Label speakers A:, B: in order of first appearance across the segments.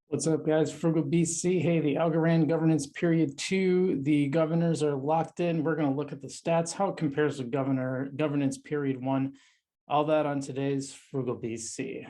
A: What's up, guys? Frugal BC. Hey, the Algorand governance period 2, the governors are locked in. We're going to look at the stats, how it compares to governance period 1, all that on today's Frugal BC.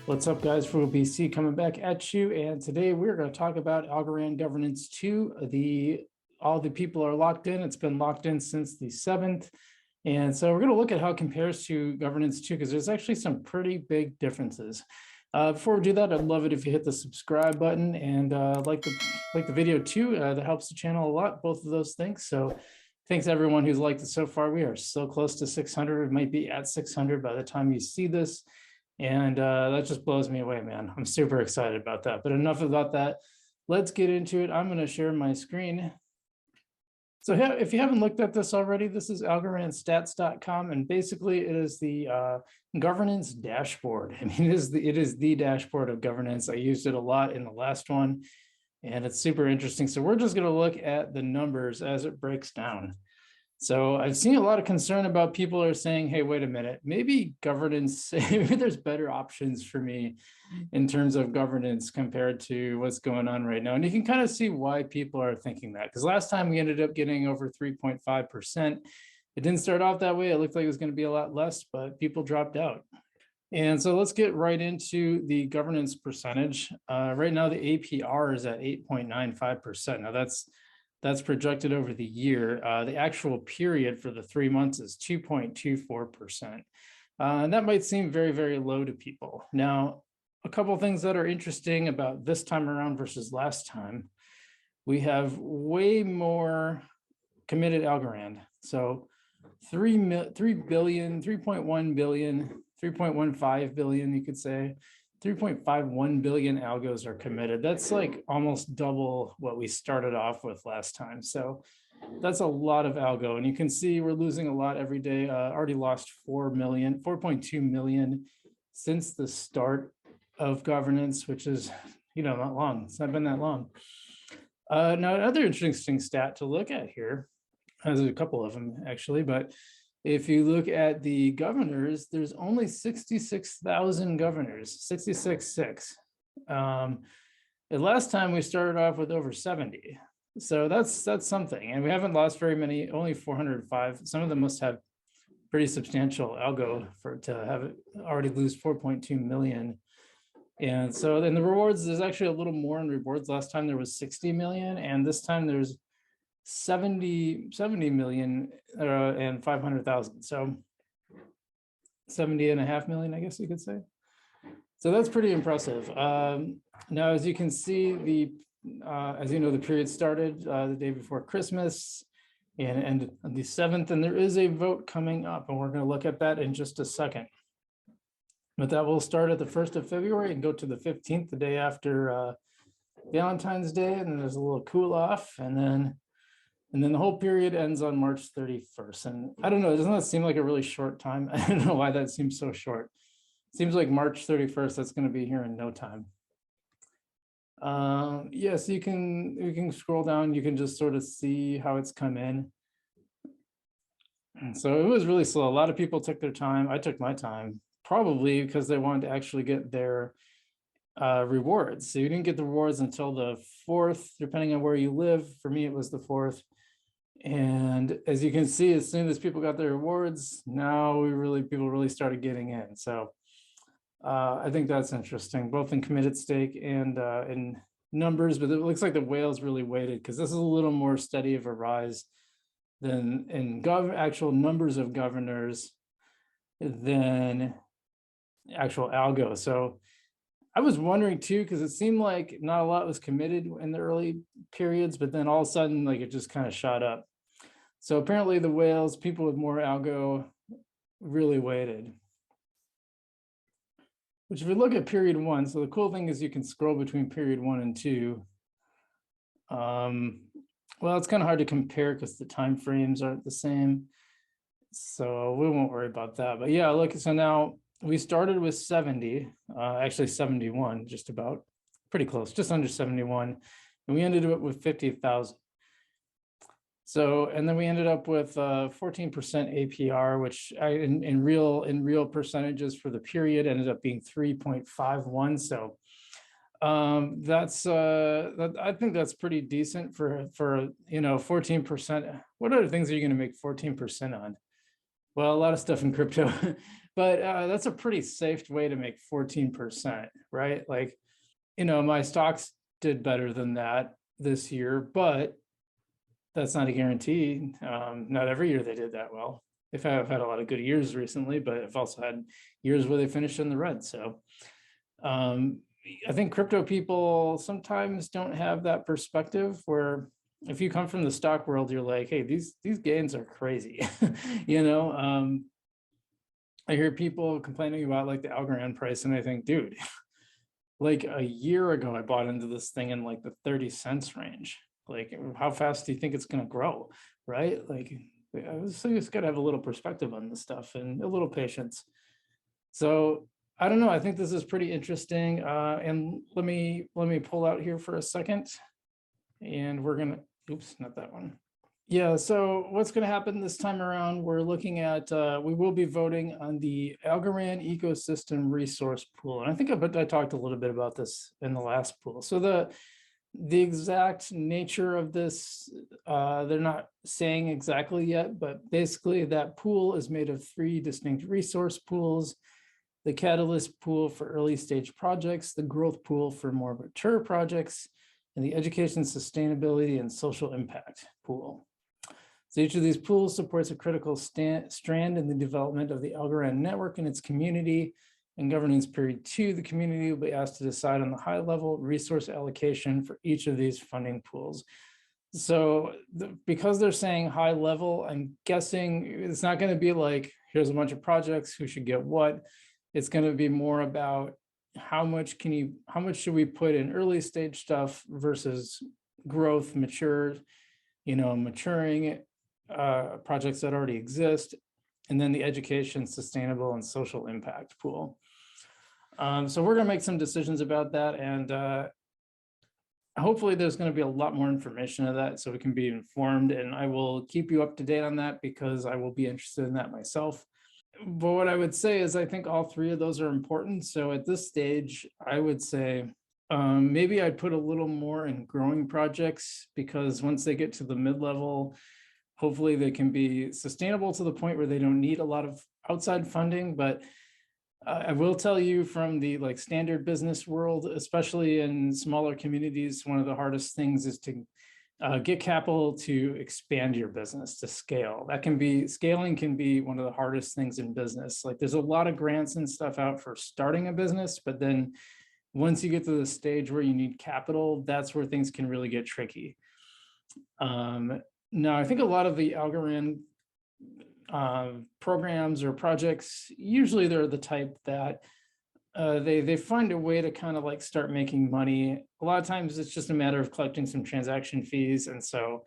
A: What's up, guys? Frugal BC coming back at you, and today we're going to talk about Algorand governance 2. All the people are locked in. It's been locked in since the 7th, and so we're going to look at how it compares to governance 2 because there's actually some pretty big differences. Before we do that, I'd love it if you hit the subscribe button and like the video too. That helps the channel a lot. Both of those things. So thanks everyone who's liked it so far. We are so close to 600. It might be at 600 by the time you see this. And that just blows me away, man. I'm super excited about that. But enough about that. Let's get into it. I'm going to share my screen. So if you haven't looked at this already, this is algorandstats.com, and basically it is the governance dashboard. I mean, it is the dashboard of governance. I used it a lot in the last one, and it's super interesting. So we're just going to look at the numbers as it breaks down. So I've seen a lot of concern about people are saying, hey, wait a minute, maybe governance, maybe there's better options for me in terms of governance compared to what's going on right now. And you can kind of see why people are thinking that, because last time we ended up getting over 3.5%. It didn't start off that way. It looked like it was going to be a lot less, but people dropped out. And so let's get right into the governance percentage. Right now, the APR is at 8.95%. Now that's projected over the year. The actual period for the 3 months is 2.24%. And that might seem very, very low to people. Now, a couple of things that are interesting about this time around versus last time, we have way more committed Algorand. So 3 billion, 3.1 billion, 3.15 billion, you could say. 3.51 billion algos are committed. That's like almost double what we started off with last time. So that's a lot of algo. And you can see we're losing a lot every day. Already lost 4.2 million since the start of governance, which is, not long. It's not been that long. Now, another interesting stat to look at here, there's a couple of them actually, but if you look at the governors, there's only 66,000 governors, 66.6. The last time we started off with over 70. So that's something. And we haven't lost very many, only 405. Some of them must have pretty substantial algo to have it already lose 4.2 million. And so then the rewards, there's actually a little more in rewards. Last time there was 60 million, and this time there's 70 million and 500,000. So 70.5 million, I guess you could say. So that's pretty impressive. Now, as you can see, as you know, the period started the day before Christmas and ended on the 7th, and there is a vote coming up, and we're going to look at that in just a second. But that will start at the 1st of February and go to the 15th, the day after Valentine's Day, and then there's a little cool off, and then the whole period ends on March 31st. And I don't know, doesn't that seem like a really short time? I don't know why that seems so short. It seems like March 31st, that's going to be here in no time. Yes, you can scroll down. You can just sort of see how it's come in. And so it was really slow. A lot of people took their time. I took my time, probably because they wanted to actually get their rewards. So you didn't get the rewards until the 4th, depending on where you live. For me, it was the 4th. And as you can see, as soon as people got their rewards, now people really started getting in. So I think that's interesting, both in committed stake and in numbers, but it looks like the whales really waited because this is a little more steady of a rise than in actual numbers of governors than actual algo. So I was wondering too, because it seemed like not a lot was committed in the early periods, but then all of a sudden, like it just kind of shot up. So apparently the whales, people with more algo, really waited. Which if we look at period 1, so the cool thing is you can scroll between period 1 and 2. Well, it's kind of hard to compare because the time frames aren't the same. So we won't worry about that. But yeah, look, so now we started with 70, actually 71, just about, pretty close, just under 71, and we ended up with 50,000. So, and then we ended up with 14% APR, which in real percentages for the period ended up being 3.51. So that's I think that's pretty decent for 14%. What other things are you going to make 14% on? Well, a lot of stuff in crypto, but that's a pretty safe way to make 14%, right? Like, my stocks did better than that this year, but that's not a guarantee. Not every year they did that well. I've had a lot of good years recently, but I've also had years where they finished in the red. So I think crypto people sometimes don't have that perspective where if you come from the stock world, you're like, hey, these gains are crazy. I hear people complaining about like the Algorand price, and I think, dude, like a year ago, I bought into this thing in like the 30 cents range. Like, how fast do you think it's going to grow? Right? Like, so you just got to have a little perspective on this stuff and a little patience. So I don't know. I think this is pretty interesting. And let me pull out here for a second. And we're gonna, oops, not that one. Yeah, so what's going to happen this time around, we're looking at, we will be voting on the Algorand ecosystem resource pool. And I think I talked a little bit about this in the last pool. So the exact nature of this, they're not saying exactly yet, but basically that pool is made of 3 distinct resource pools: the catalyst pool for early stage projects, the growth pool for more mature projects, and the education, sustainability, and social impact pool. So each of these pools supports a critical strand in the development of the Algorand network and its community. In governance period 2, the community will be asked to decide on the high level resource allocation for each of these funding pools. So because they're saying high level, I'm guessing it's not going to be like, here's a bunch of projects, who should get what. It's going to be more about how much should we put in early stage stuff versus growth, maturing projects that already exist, and then the education, sustainable, and social impact pool. So we're going to make some decisions about that, and hopefully there's going to be a lot more information of that so we can be informed, and I will keep you up to date on that because I will be interested in that myself. But what I would say is I think all 3 of those are important. So at this stage, I would say maybe I'd put a little more in growing projects, because once they get to the mid-level, hopefully they can be sustainable to the point where they don't need a lot of outside funding. But I will tell you, from the standard business world, especially in smaller communities, one of the hardest things is to get capital to expand your business, to scale. Scaling can be one of the hardest things in business. Like, there's a lot of grants and stuff out for starting a business, but then once you get to the stage where you need capital, that's where things can really get tricky. Now, I think a lot of the Algorand programs or projects, usually they're the type that they find a way to kind of start making money. A lot of times it's just a matter of collecting some transaction fees. And so,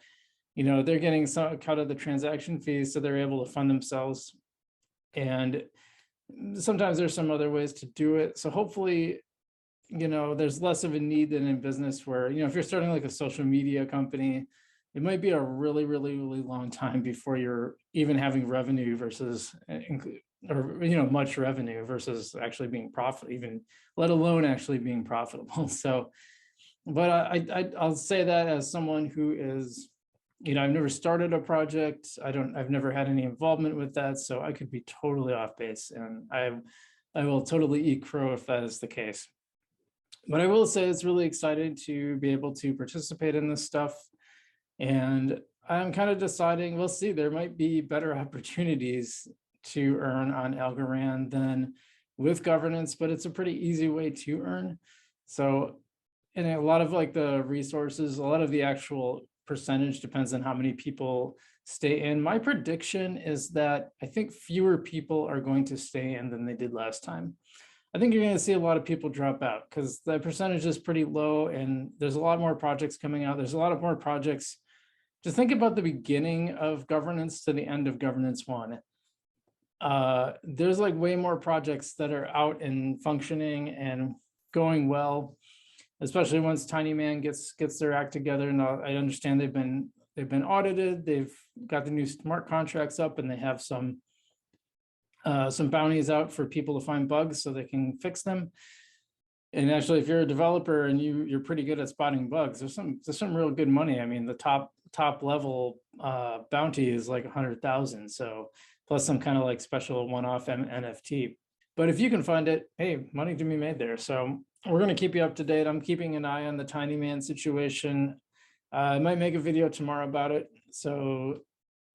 A: they're getting some cut of the transaction fees, so they're able to fund themselves. And sometimes there's some other ways to do it. So hopefully, there's less of a need than in business where, if you're starting like a social media company, it might be a really, really, really long time before you're even having revenue versus much revenue versus actually being profitable, even let alone actually being profitable. So, but I'll say that as someone who is, I've never started a project. I've never had any involvement with that. So I could be totally off base, and I will totally eat crow if that is the case. But I will say it's really exciting to be able to participate in this stuff. And I'm kind of deciding, we'll see, there might be better opportunities to earn on Algorand than with governance, but it's a pretty easy way to earn. So, and a lot of the resources, a lot of the actual percentage depends on how many people stay in. My prediction is that I think fewer people are going to stay in than they did last time. I think you're going to see a lot of people drop out because the percentage is pretty low, and there's a lot more projects coming out. There's a lot of more projects. Just think about the beginning of governance to the end of governance 1. there's like way more projects that are out and functioning and going well, especially once Tiny Man gets their act together. And I understand they've been audited, they've got the new smart contracts up, and they have some bounties out for people to find bugs so they can fix them. And actually, if you're a developer and you're pretty good at spotting bugs, there's some real good money. I mean, the top level bounty is like 100,000. So plus some kind of like special one-off NFT. But if you can find it, hey, money to be made there. So we're going to keep you up to date. I'm keeping an eye on the Tiny Man situation. I might make a video tomorrow about it. So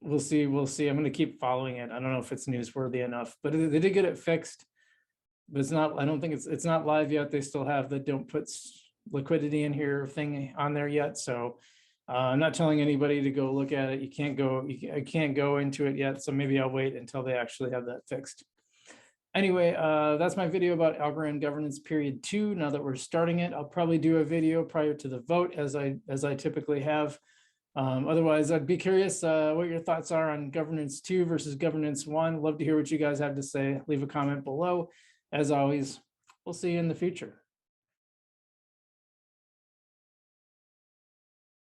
A: we'll see. I'm going to keep following it. I don't know if it's newsworthy enough, but they did get it fixed. But it's not, I don't think it's not live yet. They still have the don't put liquidity in here thing on there yet. So I'm not telling anybody to go look at it. I can't go into it yet. So maybe I'll wait until they actually have that fixed. Anyway, that's my video about Algorand governance period 2. Now that we're starting it, I'll probably do a video prior to the vote as I typically have. Otherwise, I'd be curious what your thoughts are on governance 2 versus governance 1. Love to hear what you guys have to say. Leave a comment below. As always, we'll see you in the future.